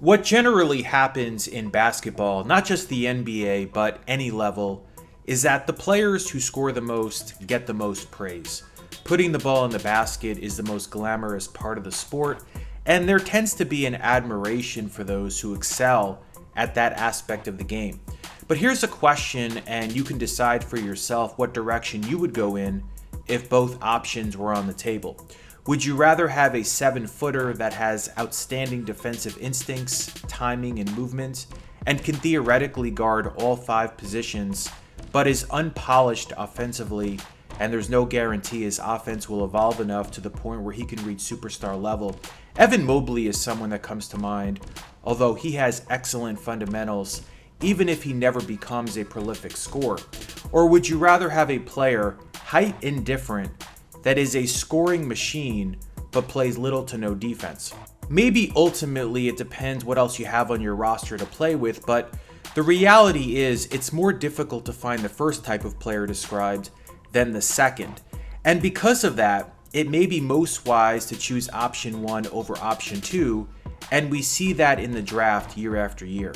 What generally happens in basketball, not just the NBA, but any level, is that the players who score the most get the most praise. Putting the ball in the basket is the most glamorous part of the sport, and there tends to be an admiration for those who excel at that aspect of the game. But here's a question, and you can decide for yourself what direction you would go in if both options were on the table. Would you rather have a 7-footer that has outstanding defensive instincts, timing, and movement, and can theoretically guard all 5 positions, but is unpolished offensively, and there's no guarantee his offense will evolve enough to the point where he can reach superstar level? Evan Mobley is someone that comes to mind, although he has excellent fundamentals, even if he never becomes a prolific scorer. Or would you rather have a player, height indifferent, that is a scoring machine but plays little to no defense? Maybe ultimately it depends what else you have on your roster to play with, but the reality is it's more difficult to find the first type of player described than the second. And because of that, it may be most wise to choose option 1 over option 2, and we see that in the draft year after year.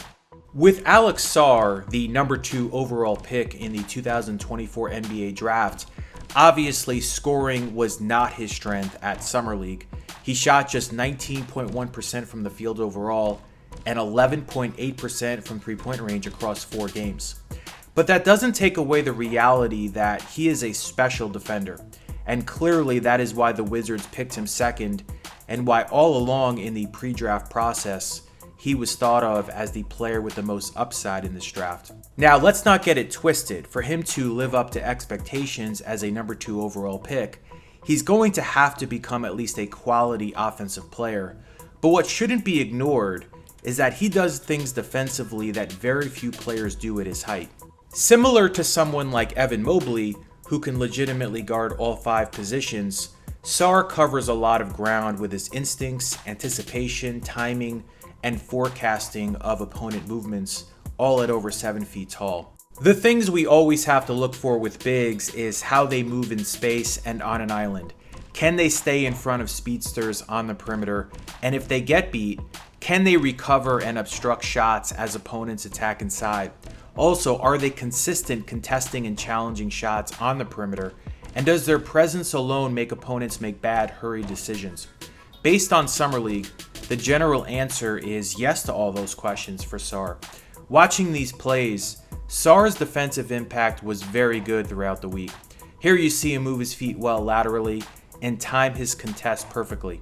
With Alex Sarr, the number 2 overall pick in the 2024 NBA draft, obviously scoring was not his strength at Summer League. He shot just 19.1% from the field overall and 11.8% from three-point range across 4 games. But that doesn't take away the reality that he is a special defender, and clearly that is why the Wizards picked him second, and why all along in the pre-draft process he was thought of as the player with the most upside in this draft. Now, let's not get it twisted. For him to live up to expectations as a number 2 overall pick, he's going to have to become at least a quality offensive player. But what shouldn't be ignored is that he does things defensively that very few players do at his height. Similar to someone like Evan Mobley, who can legitimately guard all 5 positions, Sarr covers a lot of ground with his instincts, anticipation, timing, and forecasting of opponent movements, all at over 7 feet tall. The things we always have to look for with bigs is how they move in space and on an island. Can they stay in front of speedsters on the perimeter? And if they get beat, can they recover and obstruct shots as opponents attack inside? Also, are they consistent contesting and challenging shots on the perimeter? And does their presence alone make opponents make bad, hurried decisions? Based on Summer League, the general answer is yes to all those questions for Sarr. Watching these plays, Sarr's defensive impact was very good throughout the week. Here you see him move his feet well laterally and time his contest perfectly.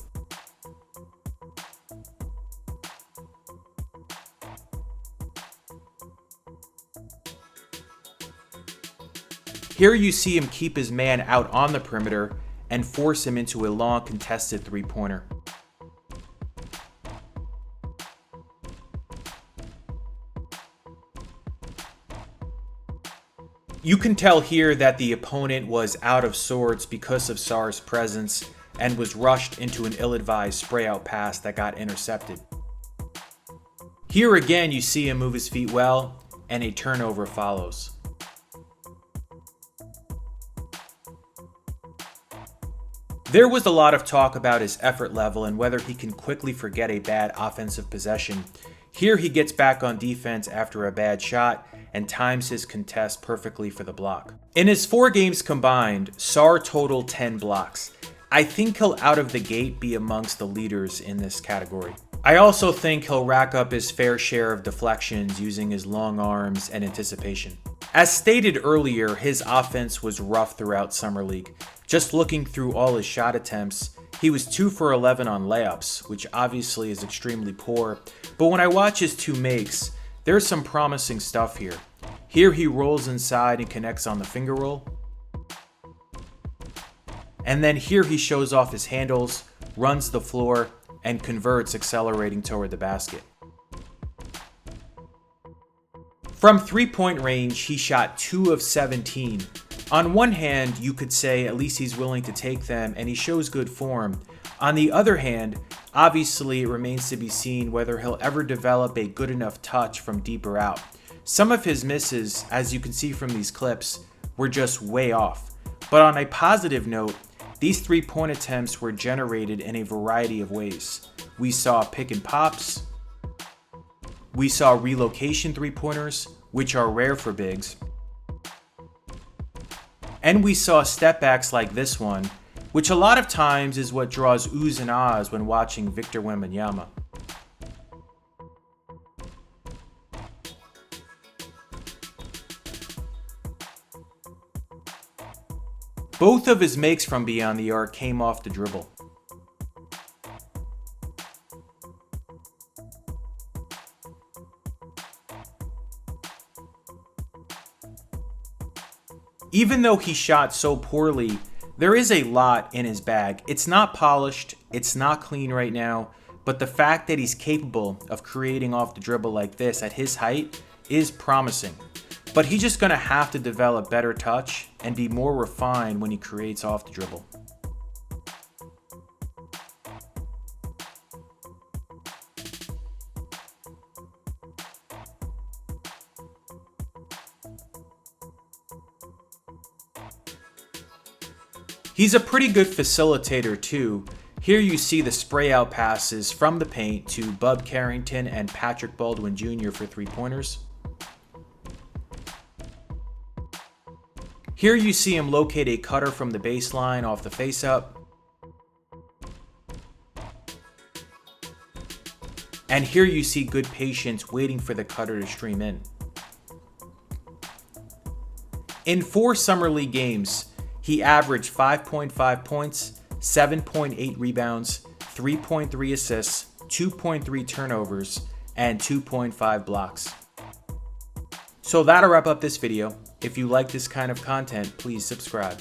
Here you see him keep his man out on the perimeter and force him into a long contested three-pointer. You can tell here that the opponent was out of sorts because of Sarr's presence and was rushed into an ill-advised spray-out pass that got intercepted. Here again you see him move his feet well, and a turnover follows. There was a lot of talk about his effort level and whether he can quickly forget a bad offensive possession. Here he gets back on defense after a bad shot and times his contest perfectly for the block. In his 4 games combined, Sarr totaled 10 blocks. I think he'll out of the gate be amongst the leaders in this category. I also think he'll rack up his fair share of deflections using his long arms and anticipation. As stated earlier, his offense was rough throughout Summer League. Just looking through all his shot attempts, he was 2 for 11 on layups, which obviously is extremely poor. But when I watch his 2 makes, there's some promising stuff here. Here he rolls inside and connects on the finger roll. And then here he shows off his handles, runs the floor, and converts, accelerating toward the basket. From three-point range, he shot 2 of 17. On one hand, you could say at least he's willing to take them and he shows good form. On the other hand, obviously it remains to be seen whether he'll ever develop a good enough touch from deeper out. Some of his misses, as you can see from these clips, were just way off. But on a positive note, these three-point attempts were generated in a variety of ways. We saw pick and pops, We saw relocation three-pointers, which are rare for bigs. And we saw step backs like this one, which a lot of times is what draws oohs and ahs when watching Victor Wembanyama. Both of his makes from beyond the arc came off the dribble. Even though he shot so poorly, there is a lot in his bag. It's not polished, it's not clean right now, but the fact that he's capable of creating off the dribble like this at his height is promising. But he's just going to have to develop better touch and be more refined when he creates off the dribble. He's a pretty good facilitator too. Here you see the spray out passes from the paint to Bub Carrington and Patrick Baldwin Jr. for three-pointers. Here you see him locate a cutter from the baseline off the face-up. And here you see good patience waiting for the cutter to stream in. In 4 Summer League games, he averaged 5.5 points, 7.8 rebounds, 3.3 assists, 2.3 turnovers, and 2.5 blocks. So that'll wrap up this video. If you like this kind of content, please subscribe.